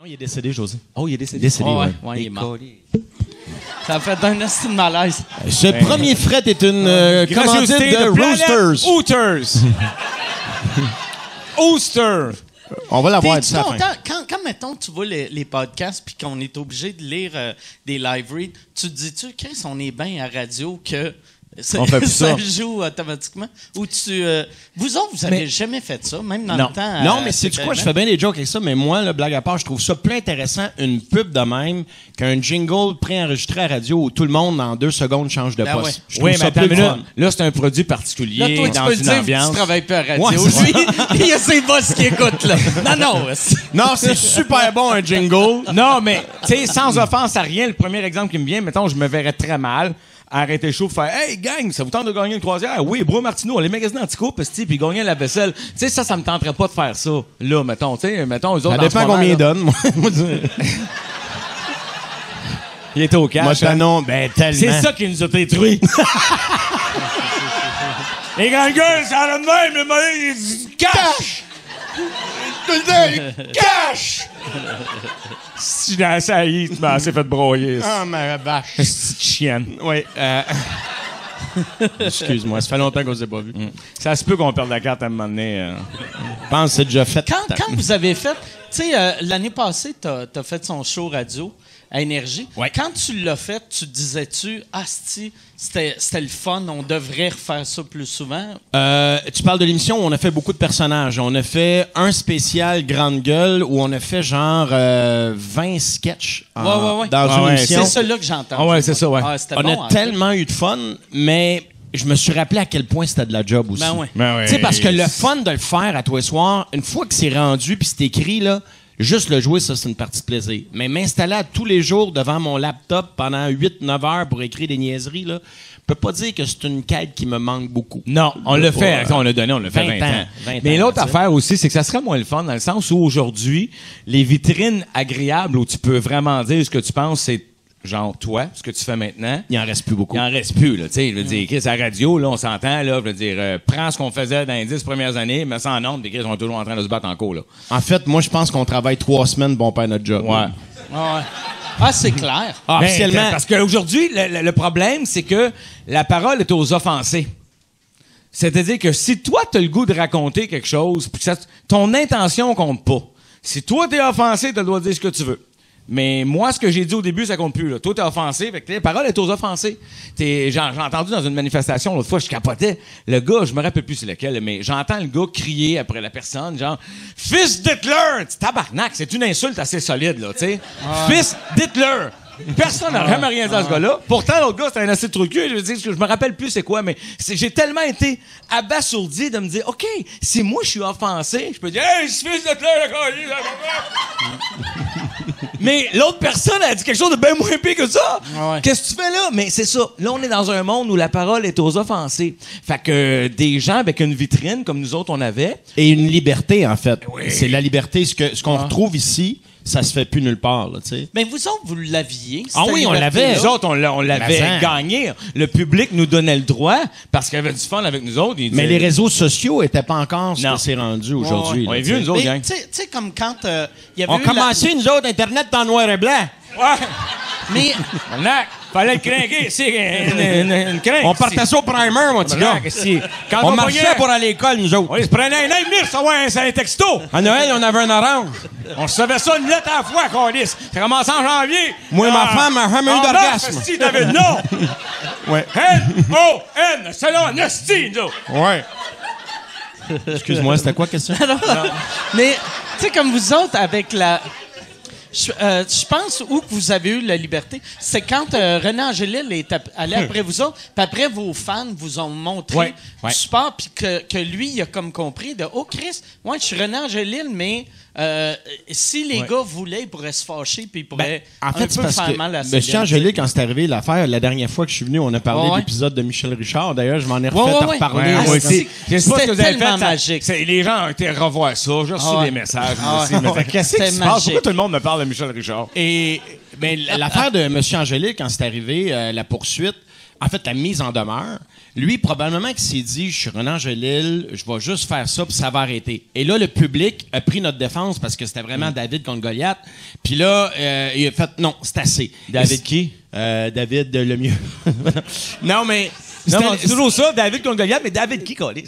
Non, il est décédé, José. Oh, il est décédé. Décédé, Oh, ouais. il est mort. Ça a fait un esti de malaise. Ce premier fret est une commandite de Roosters. Hooters. Ooster. On va l'avoir T'es-tu dit à la fin. content? Quand, mettons, tu vois les podcasts puis qu'on est obligé de lire des live reads, tu te dis-tu, Chris, on est bien à radio que On fait plus ça. joue automatiquement? Ou vous autres, vous avez jamais fait ça, même dans Non. le temps? Non, mais c'est quoi? Je fais bien des jokes avec ça, mais moi, là, blague à part, je trouve ça plus intéressant une pub de même qu'un jingle préenregistré à radio où tout le monde, en 2 secondes, change de Ben poste. ouais. Je trouve Oui, mais ça attends plus une le minute. fun. Là, c'est un produit particulier Là, toi, tu dans peux le une dire, ambiance. tu travailles pas à radio. Ouais, c'est Lui, il y a ses boss qui écoutent, là. Non. Non, c'est super bon, un jingle. Non, mais, tu sais, sans offense à rien, le premier exemple qui me vient, mettons, je me verrais très mal arrêter le show pour faire « Hey, gang, ça vous tente de gagner une croisière? Oui, Bro Martineau, les magasins anti-coupe, puis gagner la vaisselle. » Tu sais, ça me tenterait pas de faire ça. Là, mettons, tu sais, mettons, eux autres, Ça en ce dépend moment, combien là, il donne. Moi, il était au cash. moi, je hein. non, ben, tellement. C'est ça qui nous a détruits. Les grandes gueules, ça a le même, le moyen, il dit « Cash! » Cash! Si dans ça y tu m'as assez fait broyer. Ah, ma vache. Petite chienne. Oui. Excuse-moi, ça fait longtemps qu'on s'est pas vu. Ça se peut qu'on perde la carte à un moment donné. Je pense que c'est déjà fait. Quand vous avez fait... Tu sais, l'année passée, t'as fait son show radio à Énergie. Ouais. Quand tu l'as fait, tu disais-tu, asti, c'était le fun, on devrait refaire ça plus souvent? Tu parles de l'émission où on a fait beaucoup de personnages. On a fait un spécial grande gueule où on a fait genre 20 sketchs Ouais. dans une ouais, émission. C'est celui-là que j'entends. Ah ouais, c'est ça, ouais. C'était On bon, a tellement eu de fun, mais je me suis rappelé à quel point c'était de la job aussi. Ben ouais. Ben ouais. Tu sais, parce que le fun de le faire à tous les soirs, une fois que c'est rendu puis c'est écrit, là, juste le jouer, ça, c'est une partie de plaisir. Mais m'installer à tous les jours devant mon laptop pendant 8-9 heures pour écrire des niaiseries, là, je peux pas dire que c'est une quête qui me manque beaucoup. Non, on l'a fait. Attends, on l'a donné, on l'a fait 20 ans. 20 Mais ans, l'autre tu sais. affaire aussi, c'est que ça serait moins le fun dans le sens où aujourd'hui, les vitrines agréables où tu peux vraiment dire ce que tu penses, c'est genre toi, ce que tu fais maintenant. Il en reste plus beaucoup. Il en reste plus, là. Tu sais, je veux dire, Chris, à la radio, là, on s'entend, là. Je veux dire, prends ce qu'on faisait dans les 10 premières années, mais sans nombre, des Chris sont toujours en train de se battre en cours, là. En fait, moi, je pense qu'on travaille 3 semaines pour faire notre job. Ouais. C'est clair. Ben, Officiellement. parce qu'aujourd'hui, le problème, c'est que la parole est aux offensés. C'est-à-dire que si toi, t'as le goût de raconter quelque chose, puis ton intention compte pas. Si toi, t'es offensé, t'as le droit de dire ce que tu veux. Mais moi, ce que j'ai dit au début, ça compte plus. Là. Toi, t'es offensé, fait que la parole est aux offensés. J'ai entendu dans une manifestation l'autre fois, je capotais. Le gars, je me rappelle plus c'est lequel, mais j'entends le gars crier après la personne, genre « Fils d'Hitler! » Tabarnak, c'est une insulte assez solide, là, tu sais. Fils d'Hitler! Personne n'a jamais rien dit à ce gars-là. Pourtant, l'autre gars, c'était un assez trucu. Je me rappelle plus c'est quoi, mais j'ai tellement été abasourdi de me dire, OK, si moi je suis offensé, je peux dire, hey, fils d'Hitler, mais l'autre personne a dit quelque chose de bien moins pire que ça. Ouais. Qu'est-ce que tu fais là? Mais c'est ça. Là, on est dans un monde où la parole est aux offensés. Fait que des gens avec une vitrine, comme nous autres, on avait. Et une liberté, en fait. Oui. C'est la liberté. Ce qu'on retrouve ici, ça se fait plus nulle part, là, tu sais. Mais vous autres, vous l'aviez. Ah oui, on l'avait. Nous autres, on l'avait Mais gagné. Le public nous donnait le droit parce qu'il y avait du fun avec nous autres. Mais les réseaux sociaux étaient pas encore ce Non. que c'est rendu aujourd'hui. On là, est tu sais. vieux, nous autres, Mais gang. tu sais, comme quand il y avait On eu commençait, nous autres, Internet en noir et blanc. Ouais. Mais Tabarnak, fallait le crinquer. C'est une crinque. On partait ça au primer, mon petit gars. Tabarnak, si. Quand On marchait pognait- pour aller à l'école, nous autres. On se prenait un œil mire, ça ouais, c'est un texto. À Noël, on avait un orange. On se savait ça une lettre à la fois, câlisse. Ça commençait en janvier. Moi, ma femme a jamais eu en d'orgasme. mars, si, t'avais non. Ouais. N-O-N, c'est là, Nasty, nous autres. Ouais. Excuse-moi, c'était quoi la question? Mais, tu sais, comme vous autres, avec la... Je pense où que vous avez eu la liberté, c'est quand René Angélil est allé après vous autres, puis après vos fans vous ont montré Ouais, ouais. du support, puis que lui, il a comme compris de « Oh, Chris, moi, je suis René Angélil, mais si les gars voulaient, ils pourraient se fâcher, puis ils pourraient En fait, un c'est peu parce faire que mal à la Monsieur Angélique, quand c'est arrivé l'affaire, la dernière fois que je suis venu, on a parlé Ouais, de ouais. l'épisode de Michel Richard. D'ailleurs, je m'en ai refait Ouais, ouais, ouais. reparler. Ouais, moi c'est- aussi. Je sais pas ce que vous avez tellement fait. ça- magique. Les gens ont été revoir ça. J'ai reçu Ah ouais. des messages. Ah moi aussi, ouais. mais fait, Qu'est-ce qui C'était se passe? magique. Pourquoi tout le monde me parle de Michel Richard? Et ben, l'affaire de Monsieur Angélique, quand c'est arrivé, la poursuite, en fait, la mise en demeure. Lui, probablement qu'il s'est dit, je suis Renan Angelil, je vais juste faire ça, puis ça va arrêter. Et là, le public a pris notre défense parce que c'était vraiment David contre Goliath. Puis là, il a fait, non, c'est assez. David qui? David Lemieux. Non, mais... Non, c'est toujours ça, David contre Goliath, mais David qui, collé?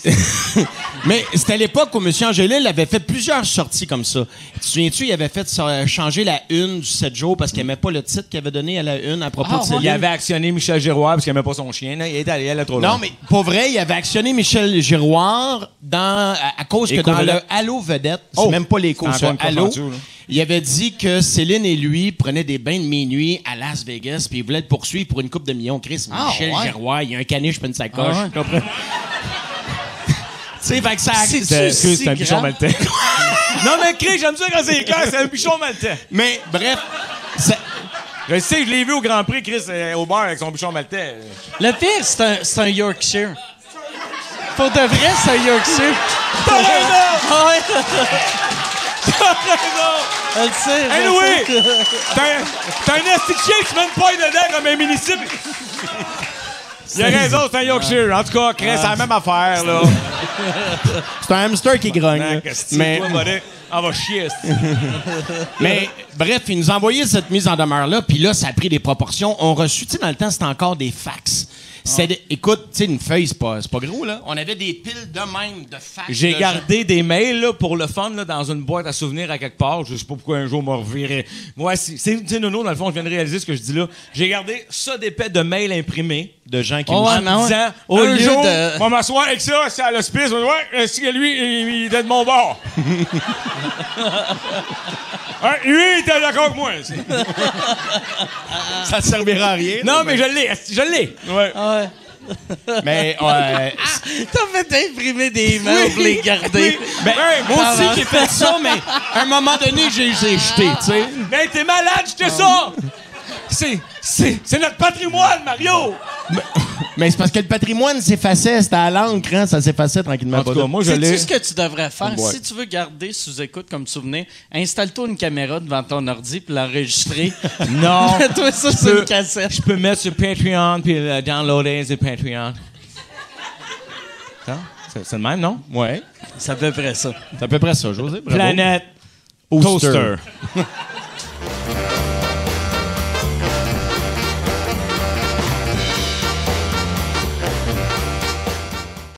Mais c'était à l'époque où M. Angelil avait fait plusieurs sorties comme ça. Tu te souviens-tu, il avait fait changer la une du 7 jours parce qu'il n'aimait pas le titre qu'il avait donné à la une à propos de Céline. Il avait actionné Michel Giroir parce qu'il n'aimait pas son chien. Là. Il est allé trop loin. Non, mais pour vrai, il avait actionné Michel Giroir à cause que dans le Allô Vedette, c'est même pas les causes, Allô, il avait dit que Céline et lui prenaient des bains de minuit à Las Vegas puis il voulait le poursuivre pour une coupe de millions. Chris, Michel Giroir, il y a un caniche puis une sacoche. Tu sais, fait que ça... C'est un bichon maltais. Non, mais Chris, j'aime ça quand c'est clair, c'est un bichon maltais. Mais bref... Je sais, je l'ai vu au Grand Prix, Chris, au bar avec son bichon maltais. Le pire, c'est un Yorkshire. Pour de vrai, c'est un Yorkshire. T'as raison! T'as raison! Elle sait. Anyway! T'as un esti de chien qui se met une paille dedans comme un municipal. Il a raison, c'est un Yorkshire. En tout cas, Chris, c'est la même affaire, là. C'est un hamster qui grogne. Mais... On va chier. Mais bref, il nous a envoyé cette mise en demeure-là, puis là, ça a pris des proportions. On reçut, tu sais, dans le temps, c'était encore des fax. Écoute, tu sais, une feuille, c'est pas gros, là. On avait des piles de même de fax. J'ai gardé des mails, là, pour le fun, là, dans une boîte à souvenirs à quelque part. Je sais pas pourquoi un jour, on m'a reviré. Moi, c'est Nono, dans le fond, je viens de réaliser ce que je dis là. J'ai gardé ça d'épais de mails imprimés de gens qui me disant, un jour, on va m'asseoir avec ça, c'est à l'hospice. Ouais, si lui, il est de mon bord. Ouais, lui, il était d'accord avec moi. Ça te servira à rien. Non, mais je l'ai. Ouais. Ouais. Mais, T'as fait imprimer des mails pour les garder. Ben, moi aussi, j'ai fait ça, mais à un moment donné, j'ai jeté, tu sais. Ben, t'es malade, j'étais ça! C'est notre patrimoine, Mario! Mais c'est parce que le patrimoine s'effaçait, c'était à l'encre, hein, ça s'effaçait tranquillement. En tout cas, moi, je l'ai. Sais-tu ce que tu devrais faire? Si tu veux garder sous écoute comme souvenir, installe-toi une caméra devant ton ordi puis l'enregistrer. Non. Mets-toi ça sur une cassette. Je peux mettre sur Patreon puis downloader sur Patreon. C'est le même, non? Ouais. C'est à peu près ça. C'est à peu près ça, José. Bravo. Planète Toaster. Toaster.